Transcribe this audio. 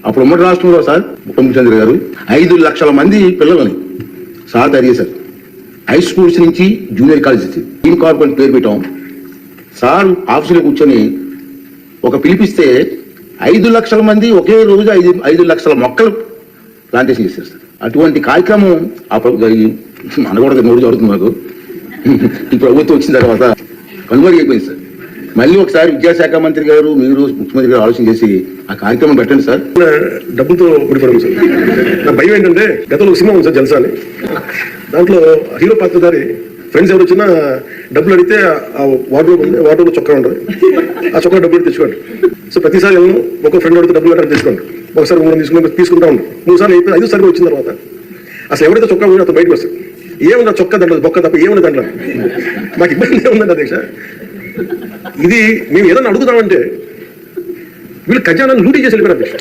అప్పుడు ఉమ్మడి రాష్ట్రంలో సార్ ఉప ముఖ్యమంత్రి గారు 5 లక్షల మంది పిల్లలని సార్ తయారు చేశారు. హై స్కూల్స్ నుంచి జూనియర్ కాలేజ్ టీమ్ కార్పొరేట్ పేరు పెట్టాం. సార్ ఆఫీసులో కూర్చొని ఒక పిలిపిస్తే 5 లక్షల మంది ఒకే రోజు 5 లక్షల మొక్కలు ప్లాంటేషన్ చేశారు సార్. అటువంటి కార్యక్రమం మనకూడదు నోరు జరుగుతుంది మాకు. ఈ ప్రభుత్వం వచ్చిన తర్వాత కనుమరుగైపోయింది సార్. మళ్ళీ ఒకసారి విద్యాశాఖ మంత్రి గారు మీరు ముఖ్యమంత్రి గారు ఆలోచన చేసి ఆ కార్యక్రమం పెట్టండి సార్. డబ్బులతో ముడిపడము సార్. నా భయం ఏంటంటే గతంలో సినిమా ఉంది సార్ జల్సా అని, దాంట్లో హీరో పాత్రధారి ఫ్రెండ్స్ ఎవరు వచ్చినా డబ్బులు అడిగితే ఆ వాటర్లో చొక్కా ఉంటుంది, ఆ చొక్కా డబ్బులు తెచ్చుకోండి. సో ప్రతిసారి ఒక ఫ్రెండ్ అడిగితే డబ్బులు అంటే తెచ్చుకోండి. ఒకసారి 3 తీసుకుంటా ఉండు. 3 సార్లు అయిపోయి 5 సార్లు వచ్చిన తర్వాత అసలు ఎవరైతే చొక్కా పోయినా అతను బయటకు వస్తాడు. ఏమన్నా చొక్కా దాంట్లో బొక్క తప్ప ఏమన్నా దాంట్లో మాకు ఇబ్బంది ఏముందండి అధ్యక్ష. ఇది మేము ఏదన్నా అడుగుతామంటే వీళ్ళు ఖజానాన్ని లూటీ చేసి వెళ్ళిపోయారు అధ్యక్ష.